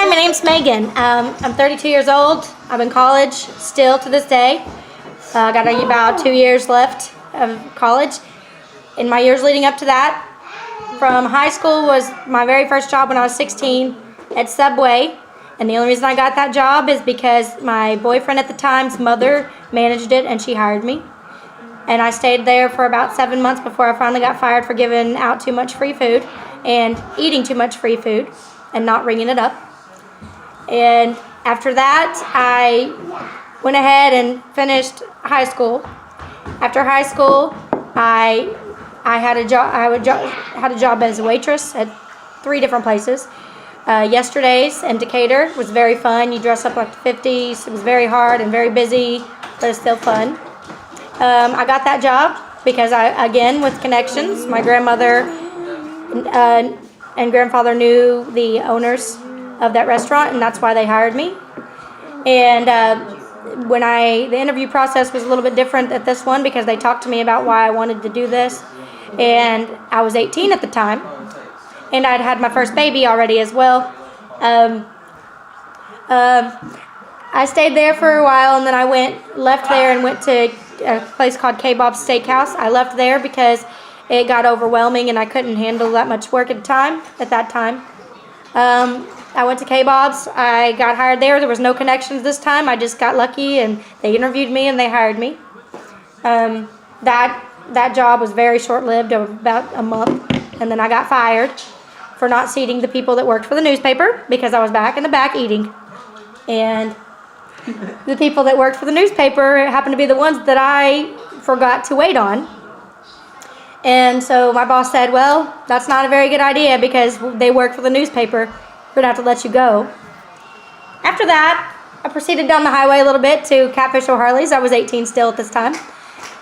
my name's Megan. I'm 32 years old. I'm in college still to this day. Got about 2 years left of college. In my years leading up to that, from high school was my very first job when I was 16 at Subway. And the only reason I got that job is because my boyfriend at the time's mother managed it and she hired me. And I stayed there for about 7 months before I finally got fired for giving out too much free food and eating too much free food and not ringing it up. And after that, I went ahead and finished high school. After high school, I had a job. Had a job as a waitress at 3 different places. Yesterday's in Decatur was very fun. You dress up like the 50s. It was very hard and very busy, but it's still fun. I got that job because again, with connections, my grandmother and grandfather knew the owners of that restaurant, and that's why they hired me. And the interview process was a little bit different at this one because they talked to me about why I wanted to do this. And I was 18 at the time, and I'd had my first baby already as well. I stayed there for a while, and then I left there and went to a place called K-Bob's Steakhouse. I left there because it got overwhelming and I couldn't handle that much work at that time. I went to K-Bob's. I got hired there. There was no connections this time. I just got lucky and they interviewed me and they hired me. That job was very short-lived, about a month, and then I got fired for not seating the people that worked for the newspaper because I was back in the back eating. And the people that worked for the newspaper happened to be the ones that I forgot to wait on. And so my boss said, well, that's not a very good idea because they work for the newspaper. We're going to have to let you go. After that, I proceeded down the highway a little bit to Catfish O'Harley's. I was 18 still at this time,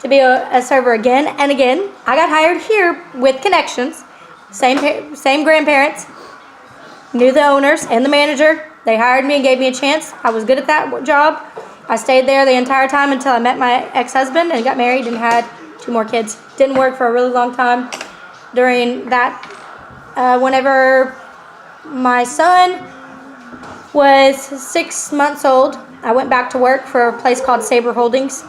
to be a server again. And again, I got hired here with connections. Same grandparents, knew the owners and the manager. They hired me and gave me a chance. I was good at that job. I stayed there the entire time until I met my ex-husband and got married and had 2 more kids. Didn't work for a really long time. During that, whenever my son was 6 months old, I went back to work for a place called Sabre Holdings.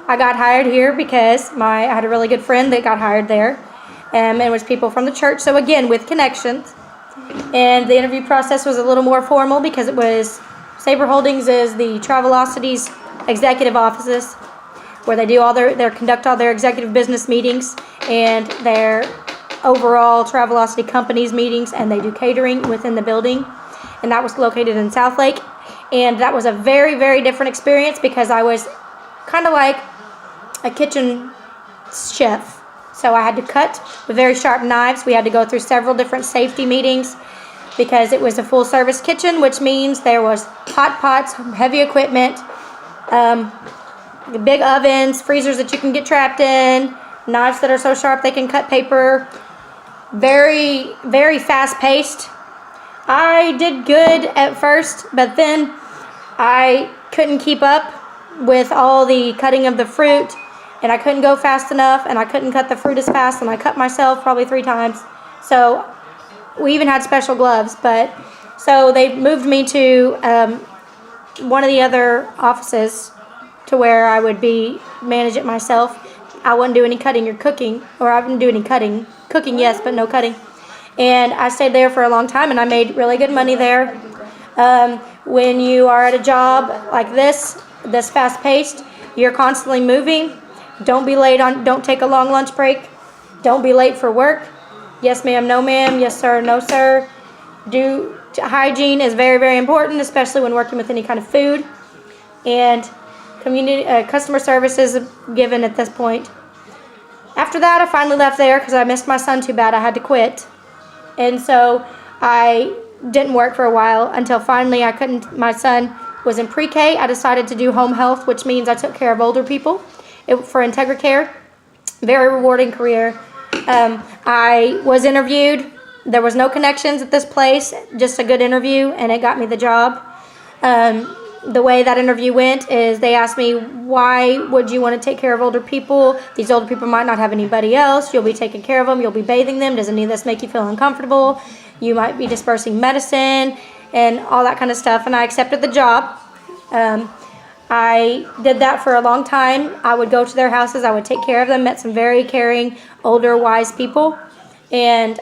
I got hired here because I had a really good friend that got hired there. And it was people from the church, so again, with connections. And the interview process was a little more formal because it was Sabre Holdings is the Travelocity's executive offices where they do conduct all their executive business meetings and their overall Travelocity companies meetings, and they do catering within the building. And that was located in Southlake. And that was a very, very different experience because I was kind of like a kitchen chef. So I had to cut with very sharp knives. We had to go through several different safety meetings because it was a full-service kitchen, which means there was hot pots, heavy equipment, big ovens, freezers that you can get trapped in, knives that are so sharp they can cut paper. Very, very fast-paced. I did good at first, but then I couldn't keep up with all the cutting of the fruit. And I couldn't go fast enough, and I couldn't cut the fruit as fast, and I cut myself probably 3 times. So we even had special gloves. So they moved me to one of the other offices to where I would manage it myself. I wouldn't do any cutting or cooking, or I wouldn't do any cutting. Cooking, yes, but no cutting. And I stayed there for a long time, and I made really good money there. When you are at a job like this fast-paced, you're constantly moving. Don't be late don't take a long lunch break. Don't be late for work. Yes, ma'am, no, ma'am. Yes, sir, no, sir. Hygiene is very, very important, especially when working with any kind of food. And customer service is given at this point. After that, I finally left there because I missed my son too bad. I had to quit. And so I didn't work for a while until finally my son was in pre-K. I decided to do home health, which means I took care of older people. For Integra Care, very rewarding career. I was interviewed. There was no connections at this place, just a good interview, and it got me the job. The way that interview went is they asked me, why would you want to take care of older people? These older people might not have anybody else. You'll be taking care of them. You'll be bathing them. Does any of this make you feel uncomfortable? You might be dispersing medicine. and all that kind of stuff, and I accepted the job. I did that for a long time. I would go to their houses. I would take care of them. Met some very caring, older, wise people, and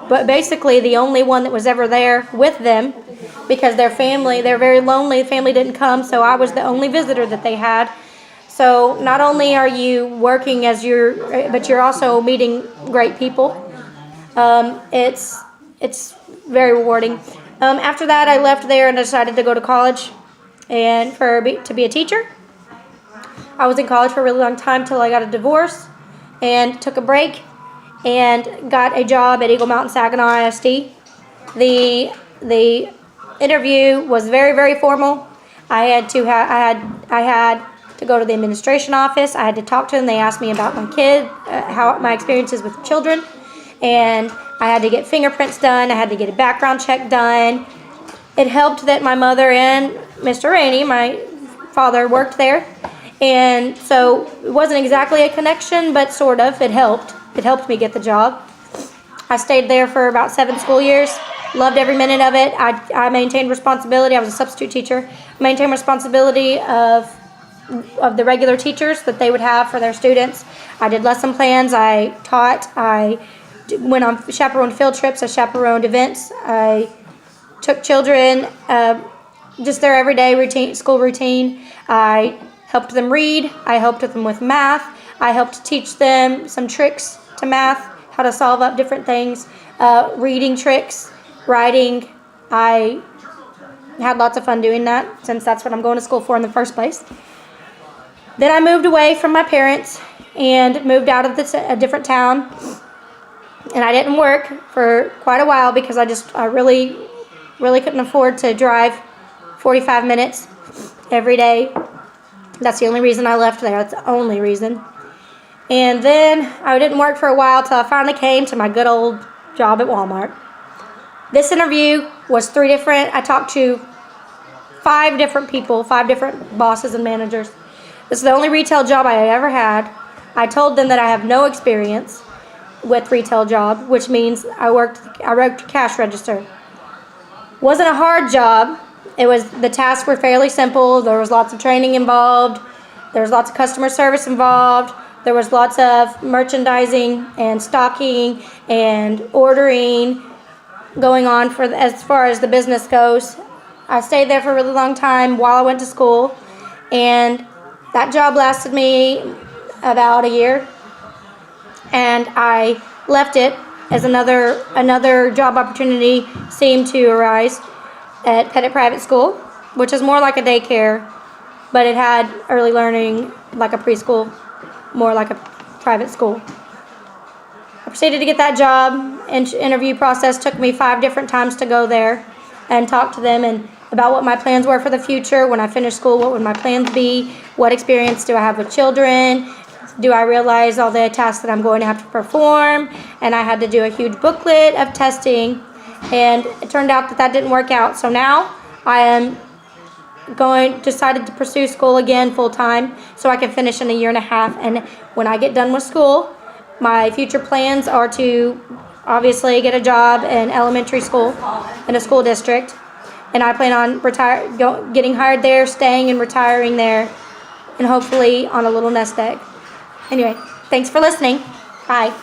but basically the only one that was ever there with them, because they're very lonely. The family didn't come, so I was the only visitor that they had. So not only are you working but you're also meeting great people. It's very rewarding. After that, I left there and decided to go to college and to be a teacher. I was in college for a really long time till I got a divorce and took a break and got a job at Eagle Mountain Saginaw ISD. The interview was very, very formal. I had to go to the administration office. I had to talk to them. They asked me about my kid, how my experiences with children, and I had to get fingerprints done. I had to get a background check done. It helped that my mother and Mr. Rainey, my father, worked there, and so it wasn't exactly a connection, but sort of. It helped. It helped me get the job. I stayed there for about 7 school years. Loved every minute of it. I maintained responsibility. I was a substitute teacher. Maintained responsibility of the regular teachers that they would have for their students. I did lesson plans. I taught. I went on chaperoned field trips. I chaperoned events. I took children just their everyday school routine. I helped them read. I helped them with math. I helped teach them some tricks to math, how to solve up different things, reading tricks, writing. I had lots of fun doing that, since that's what I'm going to school for in the first place. Then I moved away from my parents and moved out of a different town. And I didn't work for quite a while because I really, really couldn't afford to drive 45 minutes every day. That's the only reason I left there. That's the only reason. And then I didn't work for a while till I finally came to my good old job at Walmart. This interview was 3 different. I talked to 5 different people, 5 different bosses and managers. This is the only retail job I ever had. I told them that I have no experience with retail job, which means I worked cash register. Wasn't a hard job. The tasks were fairly simple. There was lots of training involved. There was lots of customer service involved. There was lots of merchandising and stocking and ordering going on as far as the business goes. I stayed there for a really long time while I went to school, and that job lasted me about a year, and I left it as another job opportunity seemed to arise at Pettit Private School, which is more like a daycare, but it had early learning like a preschool, more like a private school. I proceeded to get that job, and interview process took me 5 different times to go there and talk to them and about what my plans were for the future. When I finished school, what would my plans be? What experience do I have with children? Do I realize all the tasks that I'm going to have to perform? And I had to do a huge booklet of testing, and it turned out that didn't work out. So now I am decided to pursue school again full time so I can finish in a year and a half. And when I get done with school, my future plans are to obviously get a job in elementary school in a school district, and I plan on getting hired there, staying and retiring there, and hopefully on a little nest egg. Anyway, thanks for listening. Bye.